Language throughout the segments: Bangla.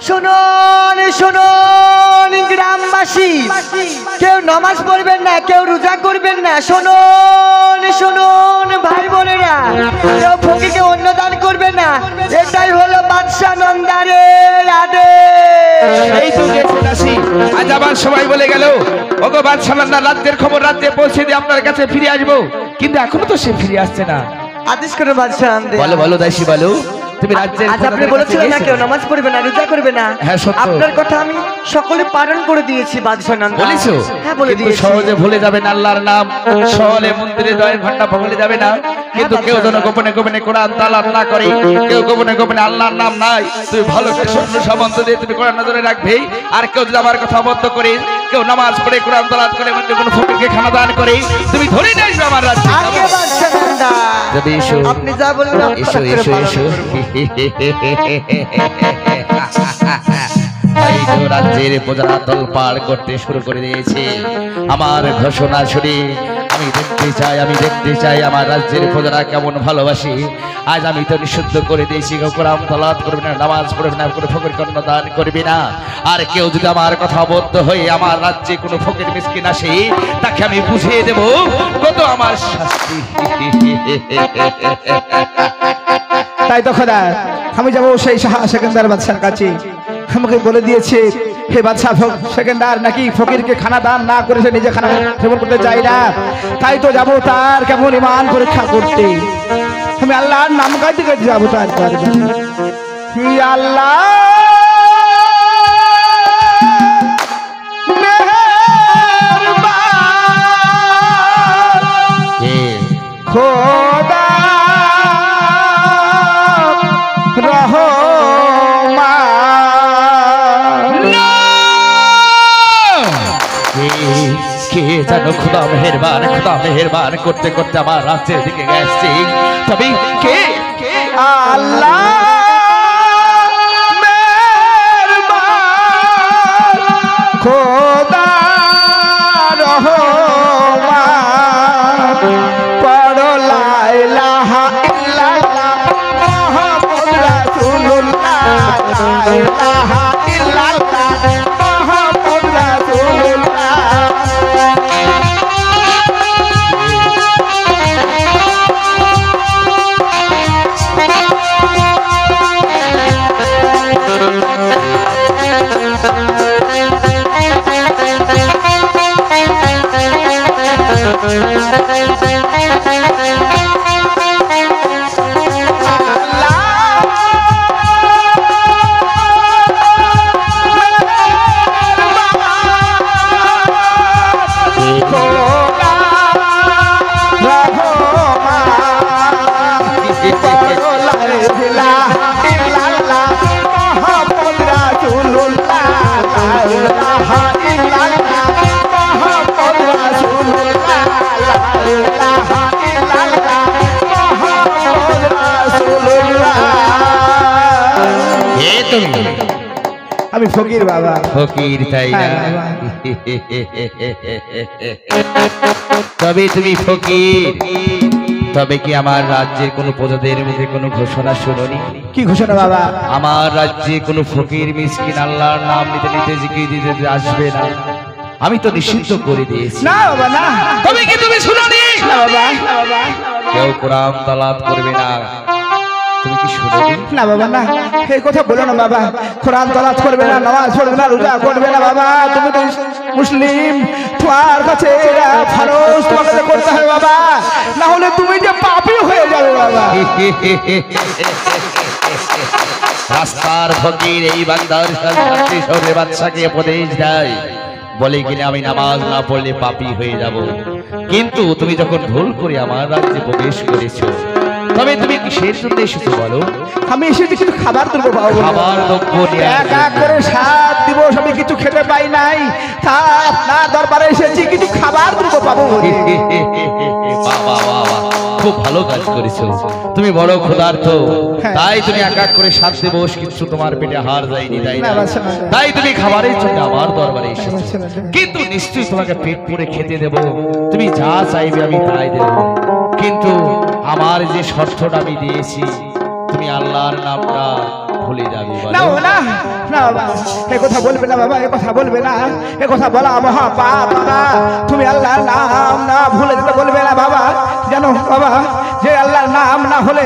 শুনুন শুনুন গ্রামবাসী, কেউ নামাজ পড়বেন না, কেউ রোজা করবেন না। শুনুন শুনুন ভাই বোনেরা, কেউ ফকিরকে অন্ন দান করবে না। এটাই হলো বাদশা নন্দারের আদেশ। এই তো গেছি আজ আবার সবাই বলে গেল ওগো বাদশা নন্দা, রাজ্যের খবর রাজ্যে পৌঁছে দিয়ে আপনার কাছে ফিরে আসবো, কিন্তু এখনো তো সে ফিরে আসছে না। আদেশ করে বাদশা নন্দা। বলো বলো দাসী বলো, তুমি রাজ্যের আজ আপনি বলেছিলেন না কেউ নামাজ পড়বে না, রোজা করবে না। হ্যাঁ সত্য। আপনার কথা আমি সকলে পালন করে দিয়েছি বাদশা নন্দা। বলেছো? হ্যাঁ বলে কিন্তু দিয়েছি। সহজে ভুলে যাবে না আল্লাহর নাম, সহলে মন্দিরে 10 ঘন্টা ভুলে যাবে না। কিন্তু কেউ যেন গোপনে গোপনে কোরআন তালাওয়াত না করে, কেউ গোপনে গোপনে আল্লাহর নাম নাই, তুমি ভালো করে শূন্য সম্বন্ধ দিয়ে তুমি কোরআন নজরে রাখবে। আর কেউ যদি আমার কথা অবদ্ধ করে, কেউ নামাজ পড়ে কোরআন তালাওয়াত করে, মধ্যে কোনো ফকিরকে খানা দান করে, তুমি ধরে নিয়ে আসবে আমার রাজ্যে। আগে বাদশা নন্দা, তবে এসো, আপনি যা বলবেন এসো এসো এসো। এই তো রাজ্যের প্রজারা দল পার করতে শুরু করে দিয়েছে। আমার ঘোষণা শুনে আমি দেখতে চাই আমার রাজ্যের প্রজারা কেমন ভালোবাসি। আজ আমি তো নিষিদ্ধ করে দিয়েছি, কোরআন তালাওয়াত করবে না, নামাজ পড়বে না, কোনো ফকিরকে অন্ন দান করবে না। আর কেউ যদি আমার কথা অবদ্ধ হয়ে আমার রাজ্যে কোনো ফকির মিসকিন আসে, তাকে আমি বুঝিয়ে দেব কত আমার শাস্তি। তাই তো খোদা, আমি যাবো সেই সেকেন্দার বাদশার কাছে। আমাকে বলে দিয়েছে হে বাদশা, সেকেন্দার নাকি ফকিরকে খানা দান না করে সে নিজে খানা সেবন করতে চাই না। তাই তো যাবো তার কেমন ইমান পরীক্ষা করতে। আমি আল্লাহর নাম গাইতে গাইতে যাবো তার দরবারে। আল্লাহ খোদা কে জানো খুদা মেহেরবান করতে করতে আমার রাজ্যের দিকে গেছে। তবে কে? আল্লাহ মেহেরবান খোদা রহমান, পড়ো লা ইলাহা ইল্লাল্লাহ মুহাম্মাদুর রাসূলুল্লাহ, লা ইলাহা ইল্লাল্লাহ মুহাম্মাদুর রাসূলুল্লাহ। আমি ফকির বাবা। ফকির তাই না? তবে তুমি ফকির, তবে কি আমার রাজ্যের কোন প্রজাদের মুখে কোনো ঘোষণা শুনোনি? কি ঘোষণা বাবা? আমার রাজ্যে কোনো ফকির মিসকিন আল্লাহর নাম নিতে নিতে জিকির দিতে আসবে না, আমি তো নিষিদ্ধ করে দিয়েছি। না বাবা না। তবে কি তুমি শুনোনি? না বাবা। কেউ কোরআন তালাওয়াত করবে না, তুমি কি শুনোনি? না বাবা না, এই কথা বলো না বাবা। কোরআন তালাওয়াত করবে না, নামাজ পড়বে না, রোজা করবে না বাবা। তুমি তো মুসলিম, তোমার কাছে ফরজ তোমাকে করতে হবে বাবা, না হলে তুমি যে পাপী হয়ে যাবে বাবা। রাস্তার ফকির এই বান্দার শান্তি শহরে বাদশাকে উপদেশ দেয়, বলে কিনা আমি নামাজ না পড়লে পাপী হয়ে যাব। কিন্তু তুমি যখন ভুল করে আমার রাজ্যে প্রবেশ করেছো, তবে তুমি কিসের জন্য এসেছো বলো? আমি এসেছি কিছু খাবার দেবো বাবা বলে। খাবার দ্রব্য নিয়ে এক এক করে 7 দিবস আমি কিছু খেতে পাই নাই, তা আপনার দরবারে এসেছি কিছু খাবার দেবো পাবো বলে। বাহ, বাহ, বাহ, বাহ। খুব ভালো কাজ করেছো, তুমি বড় ক্ষুধার্ত, হ্যাঁ। তাই তুমি এক এক করে 7 দিবস কিছু তোমার পেটে হার যায়নি, তাই না? না, বাছা, না। তাই তুমি খাবারের জন্য আমার দরবারে এসেছো, বাছা, না। কিন্তু নিশ্চয়ই তোমাকে পেট পুরে খেতে দেব, তুমি যা চাইবে আমি তাই দেব, কিন্তু আমার যে শর্তটা আমি দিয়েছি তুমি আল্লাহর নামটা ভুলে যাবে না বলো। না না বাবা, এ কথা বলবে না বাবা, এ কথা বলবে না, এ কথা বলা মহা পাপ বাবা। তুমি আল্লাহর নাম না ভুলে যেতে বলবে না বাবা। জানো বাবা, যে আল্লাহর নাম না হলে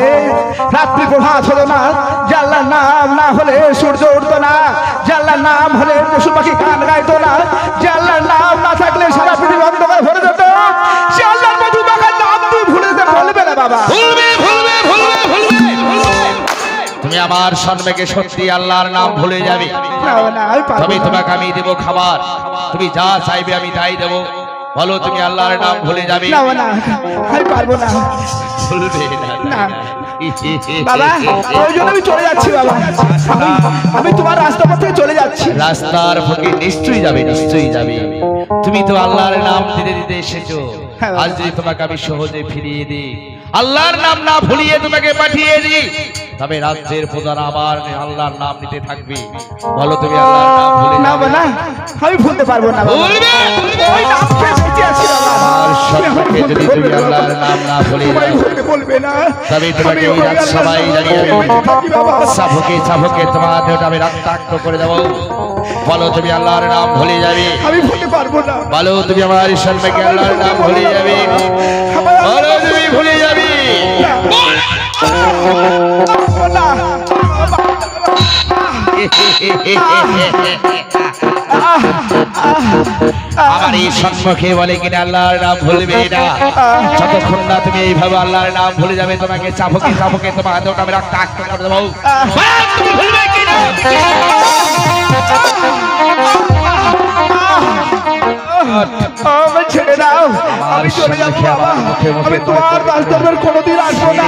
রাত্রি প্রভাত হলো না, যে আল্লাহর নাম না হলে সূর্য উঠতো না, যে আল্লাহর নাম হলে পশু পাখি গান গাইতো না, যে আল্লাহর নাম না থাকলে সারা পৃথিবী অন্ধকার ভরে যেত, সে আল্লাহর মধু মাখার নাম তুমি ভুলে যেতে বলবে না বাবা। ভুলবে, ভুলবে, ভুলবে, ভুলবে, ভুলবে। তুমি আমার সম্মুখে সত্যি আল্লাহর নাম ভুলে যাবে, না না, আমি পারবো তবে না। তোমাকে আমি দেব খাবার, তুমি যা চাইবে আমি তাই দেব, বলো তুমি আল্লাহর নাম ভুলে যাবে? না না, আমি পারবো না ভুলবে না, না। বাবা, ওই জন্য আমি চলে যাচ্ছি বাবা, আমি তোমার রাস্তা পথে চলে যাচ্ছি। রাস্তার ফকির নিশ্চয়ই যাবে, নিশ্চয়ই যাবে, তুমি তো আল্লাহর নাম দিতে দিতে এসেছো, হ্যাঁ, বাবা। আজ যদি তোমাকে আমি সহজে ফিরিয়ে দিই, আল্লাহর নাম না ভুলিয়ে তোমাকে পাঠিয়ে দিই, তবে রাজ্যের প্রধান আবার আল্লাহর নাম নিতে থাকবে, বলো তুমি আল্লাহর নাম ভুলে না যাবে? না, আমি ভুলতে পারবো না বাবা। ভুলবে? ওই নাম খেয়ে বেঁচে আছি বাবা। আর সম্মুখে যদি তুমি আল্লাহর নাম না ভুলে তোমায় যাও, ভুলতে বলবে না। তবে তোমাকে আমি এই রাত আল্লাহর সবাই নাম জানিয়ে ভুলে থাকি বাবা। চাবুকে চাবুকে তোমার দেহটা আমি রক্তাক্ত করে দেবো, বলো তুমি আল্লাহর নাম ভুলে যাবে? আমি ভুলতে পারবো না। বলো তুমি আমার সম্মুখে আল্লাহর নাম ভুলে যাবে? বলো তুমি ভুলে যাবে? না, আমার এই সম্মুখে বলে কিনা আল্লাহর নাম ভুলবে না, যতক্ষণ না তুমি এইভাবে আল্লাহর নাম ভুলে যাবে তোমাকে চাবুকে চাবুকে তোমার দেহটা আমি রক্তাক্ত করে দেবো, বলো তুমি ভুলবে কিনা? আমায় ছেড়ে দাও, আমি চলে যাবো বাবা। আমি তোমার রাস্তার কোনোদিন আসবো না।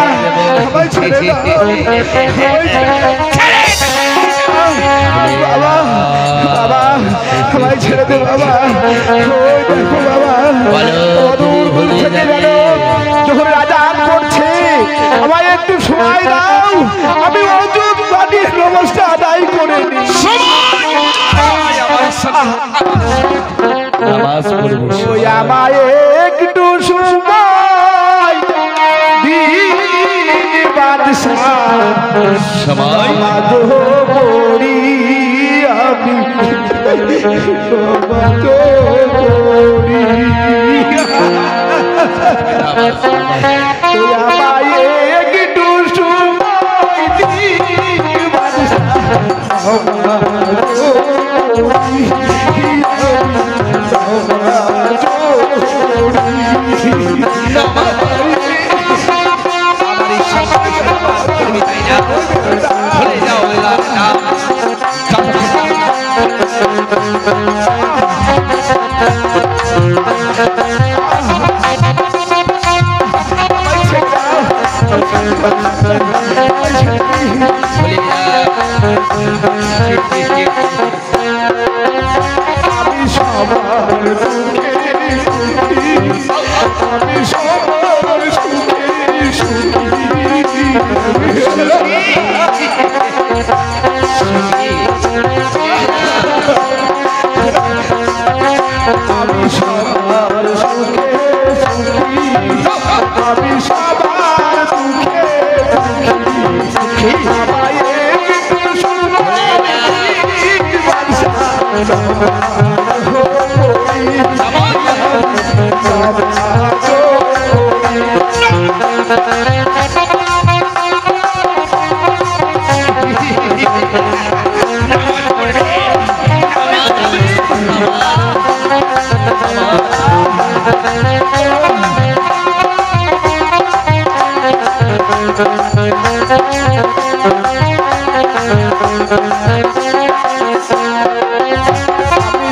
আমায় ছেড়ে দাও, আমায় ছেড়ে দাও। বাবা বাবা, আমায় ছেড়ে দে বাবা। ওই দেখো বাবা, অদূর দূর থেকে জানো যখন রাজা আন করছে, আমায় একটু সময় দাও, আমি অজুব বাড়ির নমস্কার আদায় করে নিই। নামাজ পড়বো। ওই আমায় একটু সময় দিন বাদশাহ, সময় নামাজ পড়ি আমি, নামাজ পড়ি। ওই আমায় একটু সময় দিন বাদশাহ, নামাজ পড়ি আমার এই সম্মুখে নামাজ পড়বি, তাই না? ভুলে যাও আল্লাহর নাম। ভুলে যাও। আমি সবার দুঃখে সুখী, আমি সবার সুখে সুখী, আমি সবার সুখে সুখী, আমি সবার দুঃখে সুখী, আমায় একটু সময় দিন বাদশাহ, আমি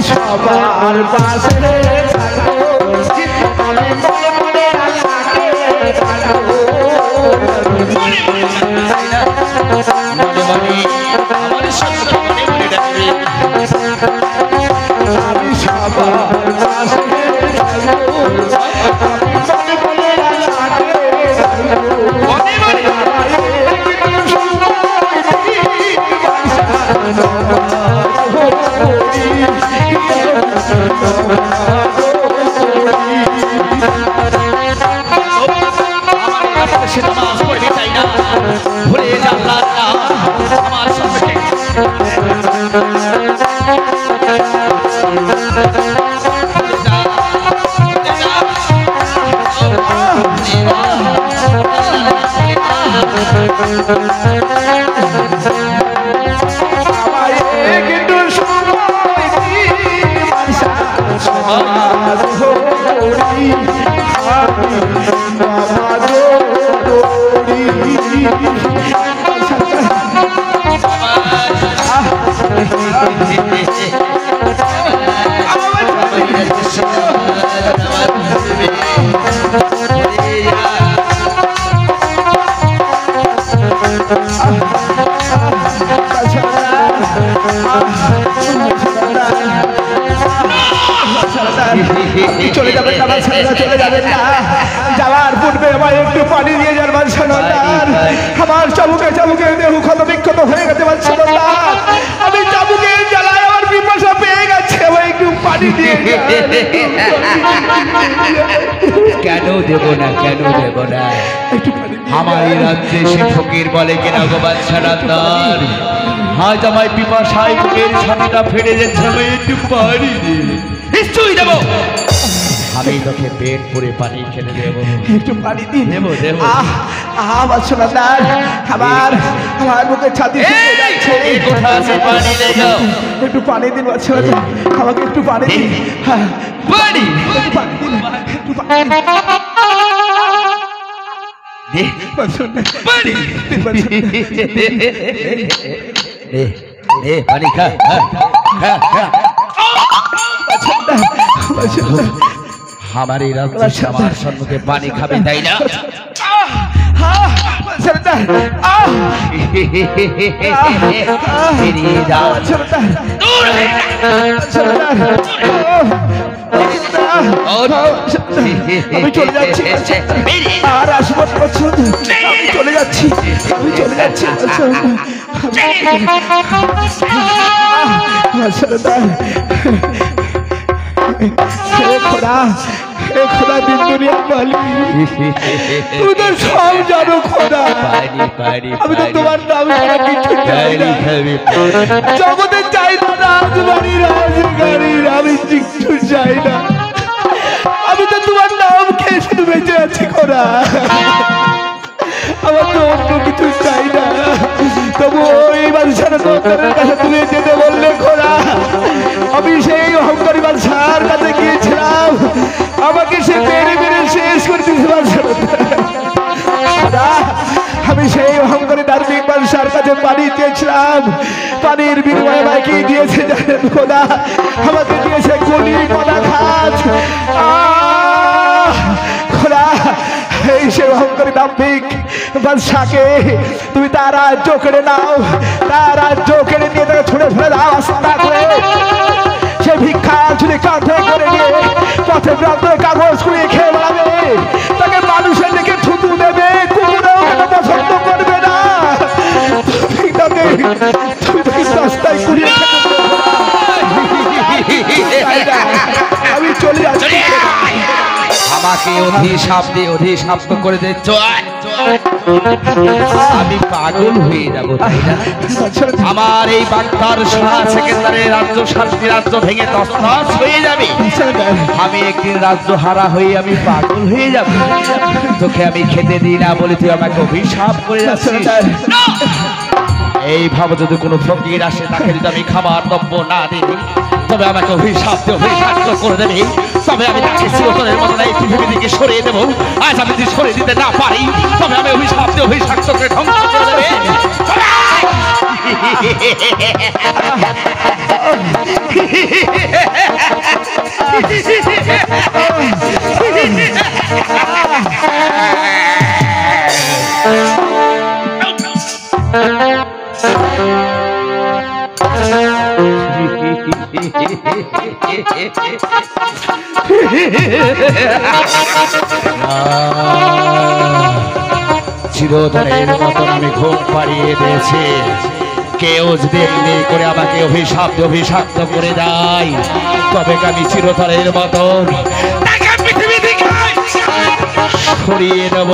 চলে যাবেন না বাদশাহ, চলে যাবেন না। যাওয়ার পূর্বে আমার একটু পানি দিয়ে যান বাদশাহ। আমার চাবুকে চাবুকে দেহ ক্ষত বিক্ষত হয়ে গেছে বাদশাহ। আমি চাবুকে জ্বালায় আমার পিপাসা পেয়ে গেছে, আমার একটু পানি দিয়ে কেন দেব না, কেন দেব না? আমার এই রাজ্যে সে ফকির বলে কিনা গো বাদশাহ রাতার, আজ আমায় পিপাসায় বুকের ছাতিটা ফেটে যাচ্ছে, আমি একটু পানি দে। নিশ্চয়ই দেবো, আমি তোকে পেট পুরে পানি খেতে দেবো, একটু পানি দিন। দেবো দেবো। বাদশাহ আমার আমার বুকে ছাতি যাচ্ছে, কোথা আছে পানি দেবো? একটু পানি দিন বাদশাহ, আমাকে একটু পানি দিন। পানি একটু পানি দিন, একটু পানি দিন। দে পানি, দে দে পানি, খা খা খা। আমার এই রাজ্যে আমার সম্মুখে পানি খাবে, তাই না? বেরিয়ে যাও। আমি চলে যাচ্ছি, আর আসবো আমি চলে যাচ্ছি, আমি চলে যাচ্ছি। খোদা, খোদা দিন দুনিয়ার মালিক, তুমি তো সব জানো খোদা। আমি তো তোমার নাম ছাড়া কিছু চাই না, জগতে চাই না রাজবাড়ি রাজগাড়ির, আমি কিছু চাই না। আমি তো তোমার নাম খেয়ে শুধু বেঁচে আছি খোদা, আমার তো অন্য কিছু চাই না। তবু ওই বাদশার দরবারের কাছে তুমি যেতে বললে খোদা, আমি সেই অহংকারী বাদশার কাছে গিয়েছিলাম, আমাকে সে মেরে মেরে শেষ করে দিয়েছে বাদশাহ। আমি সেই অহংকারী ধার্মিক বাদশার কাছে পানি চেয়েছিলাম, পানির বিনিময়ে আমায় কি দিয়েছে জানেন খোদা? আমাকে দিয়েছে কলি কলা খাত। খোদা, এই সে অহংকারী ধার্মিক বাদশাকে তুমি তার রাজ্য কেড়ে নাও, তার রাজ্য কেড়ে নিয়ে তাকে ছুড়ে ফেলে দাও আস্তা করে। সে ভিক্ষা ছুড়ে কাঁধে করে নিয়ে পথে প্রান্তে কাগজ কুড়িয়ে খেয়ে বেড়াবে, তাকে মানুষের দিকে থুতু দেবে, কুকুরেও পছন্দ করবে না। তুমি তাকে রাস্তায় কুড়িয়ে আমি চলে যাচ্ছি। আমাকে অধিশাপ দিয়ে অধিশাপ্ত করে দিচ্ছ, আমি পাগল হয়ে যাবো, তাই না? আমার এই বাগদার শাহ সেকেন্দারের রাজ্য শান্তি রাজ্য ভেঙে তছনছ হয়ে যাবে, আমি একদিন রাজ্য হারা হয়ে আমি পাগল হয়ে যাব। তোকে আমি খেতে দিই না বলে তুই আমাকে অভিশাপ করে যাচ্ছিস। এই ভাব যদি কোনো ফকির আসে, তাকে যদি আমি খাবার দ্রব্য না দিই, তবে আমাকে অভিশাপ অভিশাপ্ত করে দেবে, তবে আমি তাকে চিরতরের মতো এই পৃথিবী থেকে সরিয়ে দেবো। আজ আমি যদি সরিয়ে দিতে না পারি, তবে আমি অভিশাপ অভিশাপ্ত করে ধ্বংস করে দেবে। চিরদিনের মতন আমি ঘুম পাড়িয়ে দিয়েছি। কেউ যদি এমনি করে আমাকে অভিশাপ্ত করে দেয়, তবে আমি চিরতরের মতন তাকে পৃথিবী থেকে সরিয়ে দেব।